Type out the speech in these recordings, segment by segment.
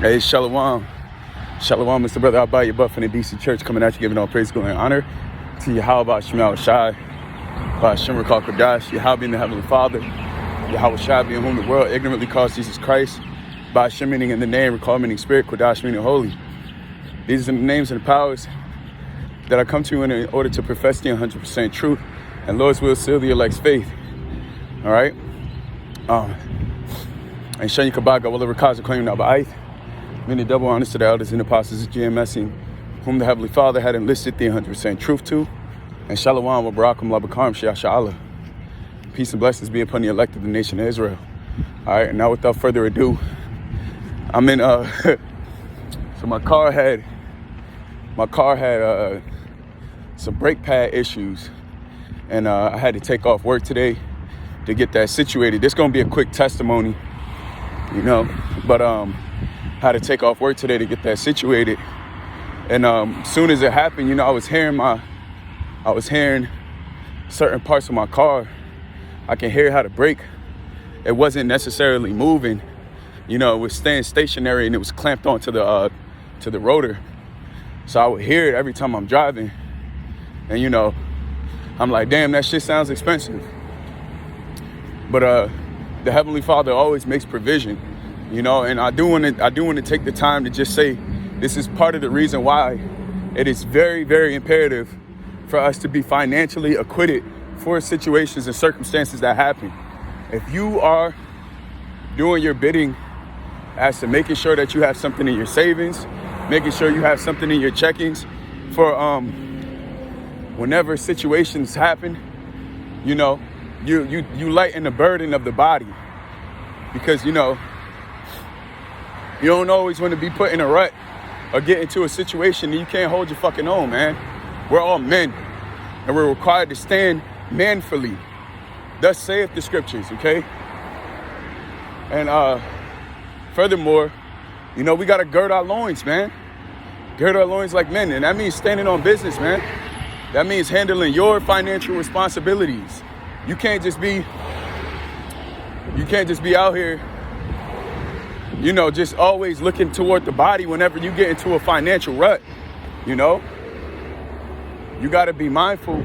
Hey, Shalom. Shalom, Mr. Brother Abaya Buff in the DC Church, coming at you, giving all praise, glory, and honor to Yahweh Shemel Shai, Hashem Rakal Kodash, Yahweh in the Heavenly Father, Yahweh Shai, in whom the world ignorantly calls Jesus Christ, by Hashem meaning in the name, Rakal meaning spirit, Kodash meaning holy. These are the names and the powers that I come to you in order to profess the 100% truth, and Lord's will seal the elect's faith. All right? And Shani Kabaga, whatever cause of claim now by Ith. Many double honors to the elders and apostles of GMS, whom the Heavenly Father had enlisted the 100% truth to. And Shalom wa Barakum Labakarim Shia Sha'Allah. Peace and blessings be upon the elect of the nation of Israel. All right, and now without further ado, I'm in, so my car had some brake pad issues. And I had to take off work today to get that situated. This gonna be a quick testimony, you know, but had to take off work today to get that situated. And as soon as it happened, you know, I was hearing certain parts of my car. I can hear how to brake. It wasn't necessarily moving, you know, it was staying stationary and it was clamped onto the rotor. So I would hear it every time I'm driving. And, you know, I'm like, damn, that shit sounds expensive. But the Heavenly Father always makes provision. You know, and I do want to take the time to just say this is part of the reason why it is very, very imperative for us to be financially acquitted for situations and circumstances that happen. If you are doing your bidding as to making sure that you have something in your savings, making sure you have something in your checkings for whenever situations happen, you know, you lighten the burden of the body, because, you know, you don't always want to be put in a rut or get into a situation that you can't hold your fucking own, man. We're all men, and we're required to stand manfully. Thus saith the scriptures, okay? And furthermore, you know, we got to gird our loins, man. Gird our loins like men, and that means standing on business, man. That means handling your financial responsibilities. You can't just be out here, you know, just always looking toward the body whenever you get into a financial rut, you know? You got to be mindful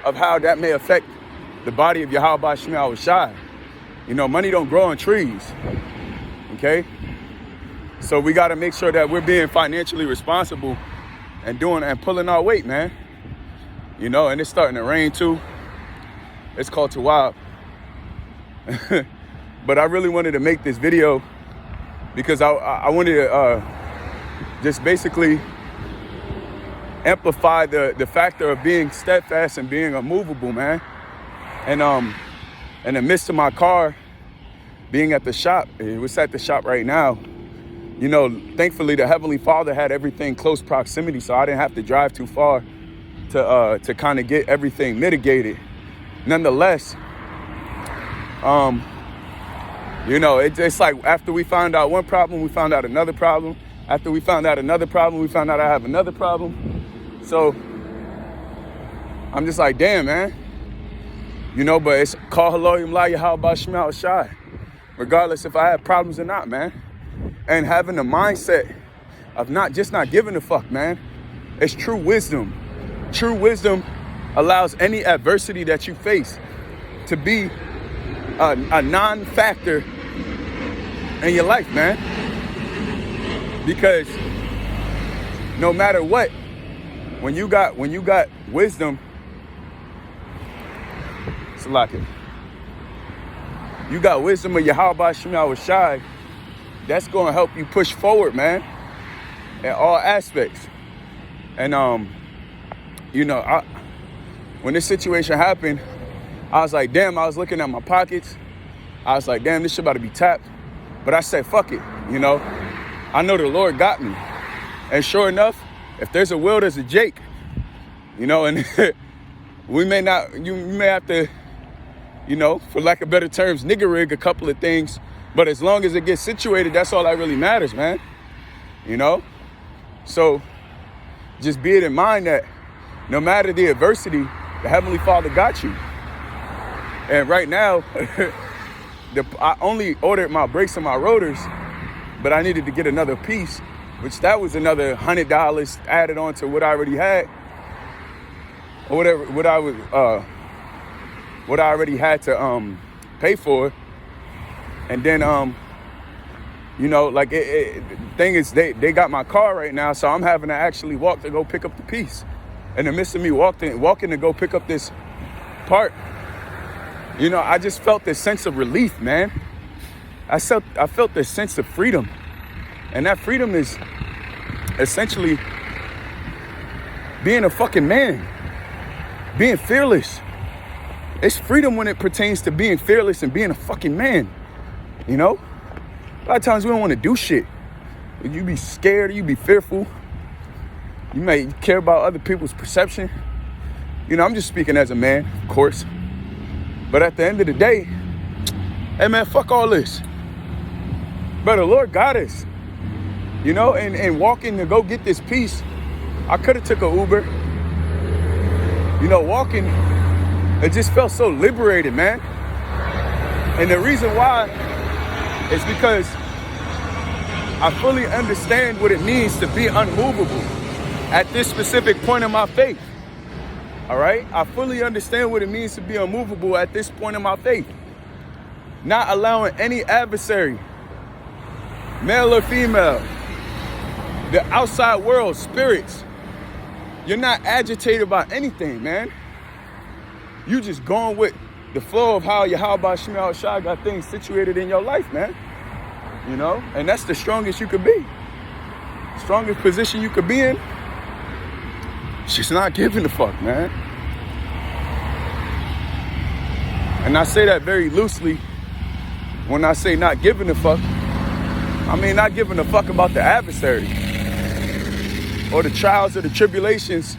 of how that may affect the body of Yahweh Shemel Shai. You know, money don't grow on trees, okay? So we got to make sure that we're being financially responsible and pulling our weight, man. You know, and it's starting to rain too. It's called Tawab. But I really wanted to make this video because I wanted to just basically amplify the factor of being steadfast and being unmovable, man. And in the midst of my car being at the shop, it was at the shop right now, you know, thankfully the Heavenly Father had everything close proximity, so I didn't have to drive too far to kind of get everything mitigated. Nonetheless, you know, it's like after we found out one problem, we found out another problem. After we found out another problem, we found out I have another problem. So I'm just like, damn, man. You know, but it's call Elohim La Yahweh Shemel Shai, regardless if I have problems or not, man. And having the mindset of not giving a fuck, man. It's true wisdom. True wisdom allows any adversity that you face to be a non-factor in your life, man. Because no matter what, when you got wisdom, Salaki, you got wisdom of Yahweh Shemel Shai, that's gonna help you push forward, man, in all aspects. And you know, when this situation happened, I was like, damn, I was looking at my pockets. I was like, damn, this shit about to be tapped. But I said, fuck it, you know. I know the Lord got me. And sure enough, if there's a will, there's a Jake. You know, and you may have to, you know, for lack of better terms, nigger rig a couple of things. But as long as it gets situated, that's all that really matters, man. You know? So just be it in mind that no matter the adversity, the Heavenly Father got you. And right now, I only ordered my brakes and my rotors but I needed to get another piece, which that was another $100 added on to what I already had, or whatever, what I already had to pay for. And then like the thing is, they got my car right now, so I'm having to actually walk to go pick up the piece. In the midst of me walking to go pick up this part, I just felt this sense of relief, man. I felt this sense of freedom. And that freedom is essentially being a fucking man, being fearless. It's freedom when it pertains to being fearless and being a fucking man, A lot of times we don't want to do shit. You be scared, you be fearful. You may care about other people's perception. I'm just speaking as a man, of course. But at the end of the day, hey man, fuck all this. But the Lord got us. And walking to go get this piece, I could have took an Uber. Walking, it just felt so liberated, man. And the reason why is because I fully understand what it means to be unmovable at this specific point in my faith. All right? I fully understand what it means to be unmovable at this point in my faith. Not allowing any adversary, male or female, the outside world, spirits. You're not agitated by anything, man. You just going with the flow of how Yahweh Shema Shai got things situated in your life, man. And that's the strongest you could be. Strongest position you could be in. She's not giving a fuck, man. And I say that very loosely when I say not giving a fuck. I mean not giving a fuck about the adversary or the trials or the tribulations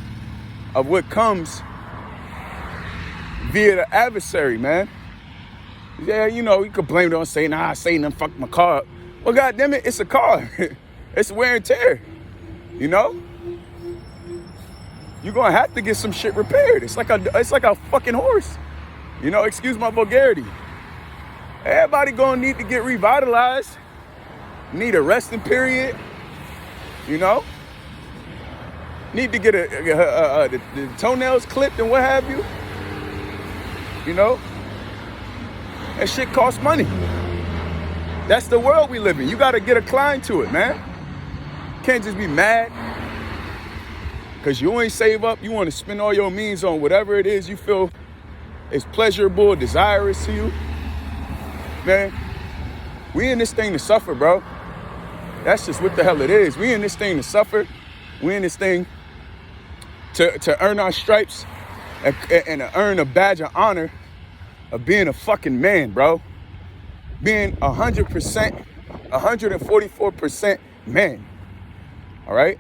of what comes via the adversary, man. Yeah, you could blame it on Satan. Satan done fucked my car up. Well, goddamn it, it's a car. It's wear and tear. You're gonna have to get some shit repaired. It's like a fucking horse. Excuse my vulgarity. Everybody gonna need to get revitalized. Need a resting period. Need to get the toenails clipped and what have you. That shit costs money. That's the world we live in. You gotta get a climb to it, man. Can't just be mad because you ain't save up. You want to spend all your means on whatever it is you feel is pleasurable, desirous to you. Man, we in this thing to suffer, bro. That's just what the hell it is. We in this thing to suffer. We in this thing to earn our stripes and to earn a badge of honor of being a fucking man, bro. Being 100%, 144% man. All right?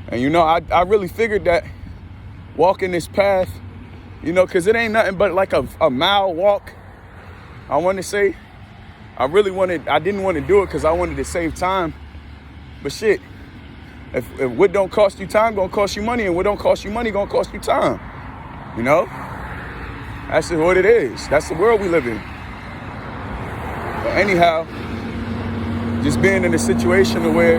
And I really figured that walking this path, because it ain't nothing but like a mile walk. I want to say, I didn't want to do it because I wanted to save time. But shit, if what don't cost you time, gonna cost you money, and what don't cost you money, gonna cost you time. That's just what it is. That's the world we live in. But anyhow, just being in a situation where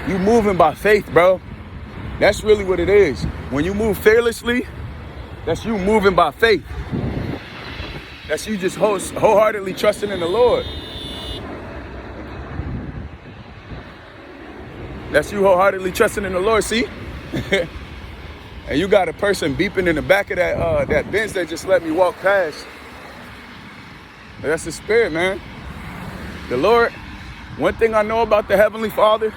you moving by faith, bro. That's really what it is. When you move fearlessly, that's you moving by faith. That's you just wholeheartedly trusting in the Lord. That's you wholeheartedly trusting in the Lord, see? And you got a person beeping in the back of that Benz that just let me walk past. But that's the spirit, man. The Lord, one thing I know about the Heavenly Father,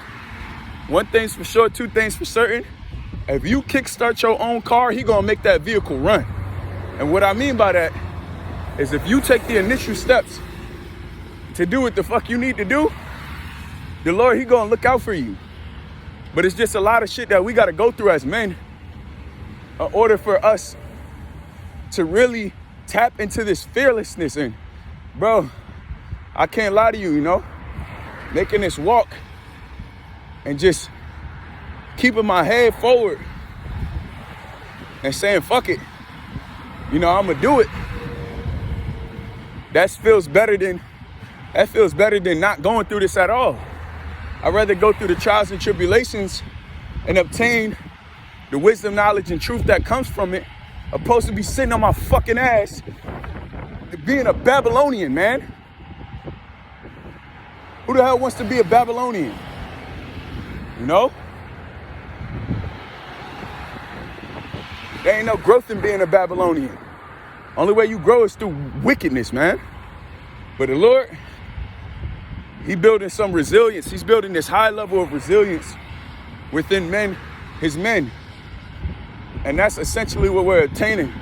one thing's for sure, two things for certain. If you kickstart your own car, He gonna make that vehicle run. And what I mean by that is if you take the initial steps to do what the fuck you need to do, the Lord, He gonna look out for you. But it's just a lot of shit that we gotta go through as men in order for us to really tap into this fearlessness. And bro, I can't lie to you, making this walk and just keeping my head forward and saying, fuck it. you know, I'm gonna do it. That feels better than not going through this at all. I'd rather go through the trials and tribulations and obtain the wisdom, knowledge, and truth that comes from it, opposed to be sitting on my fucking ass being a Babylonian, man. Who the hell wants to be a Babylonian? You know? There ain't no growth in being a Babylonian. Only way you grow is through wickedness, man. But the Lord, He building some resilience. He's building this high level of resilience within men, His men. And that's essentially what we're attaining.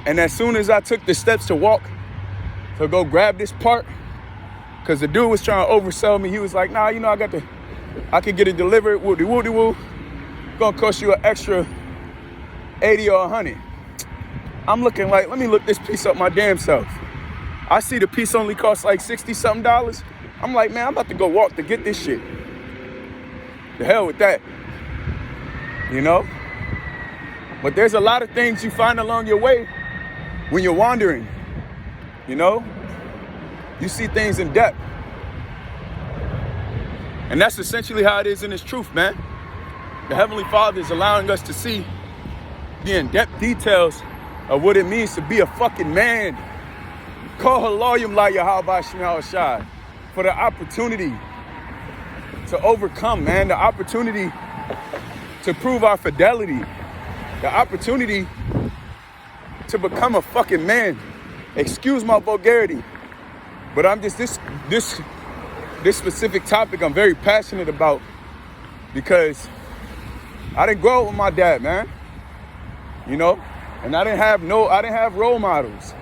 And as soon as I took the steps to walk, to go grab this part, because the dude was trying to oversell me. He was like, nah, you know, I could get it delivered, woody-woody-woo. Gonna cost you an extra 80 or 100. I'm looking like, let me look this piece up my damn self. I see the piece only costs like $60-something. I'm like, man, I'm about to go walk to get this shit. The hell with that. You know? But there's a lot of things you find along your way when you're wandering. You know? You see things in depth. And that's essentially how it is in this truth, man. The Heavenly Father is allowing us to see the in-depth details of what it means to be a fucking man. Call Haloyim La Yahweh Shemel Shai for the opportunity to overcome, man. The opportunity to prove our fidelity. The opportunity to become a fucking man. Excuse my vulgarity, but I'm just this specific topic I'm very passionate about because I didn't grow up with my dad, man. You know, and I didn't have role models.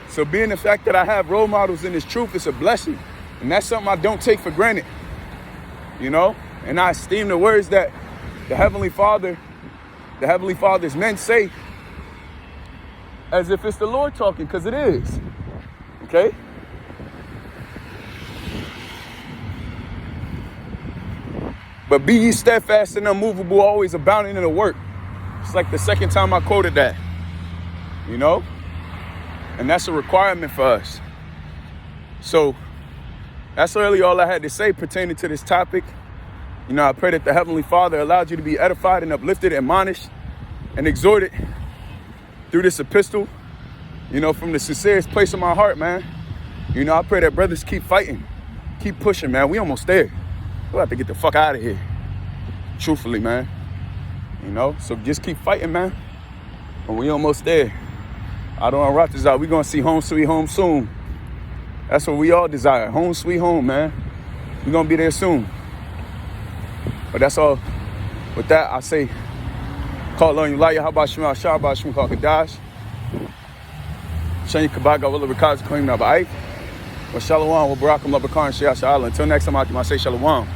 So being the fact that I have role models in this truth is a blessing, and that's something I don't take for granted. You know, and I esteem the words that the Heavenly Father's men say as if it's the Lord talking, because it is. Okay? But be ye steadfast and unmovable, always abounding in the work. It's like the second time I quoted that. You know? And that's a requirement for us. So that's really all I had to say pertaining to this topic. You know, I pray that the Heavenly Father allowed you to be edified and uplifted, admonished, and exhorted through this epistle, you know, from the sincerest place of my heart, man. You know, I pray that brothers keep fighting, keep pushing, man. We almost there. We'll have to get the fuck out of here. Truthfully, man. You know, so just keep fighting, man. And we almost there. I don't want to out. We're going to see home sweet home soon. That's what we all desire. Home sweet home, man. We're going to be there soon. But that's all. With that, I say, call on you, Laya, how about Shema, Shabbat, Shema, Kadash. Shani Kabaga, Willa Rikazi, Kalim Nabai. Wa Shalom, wa Barakam, Labakar, and Shia Sha'ala. Until next time, I say Shalom.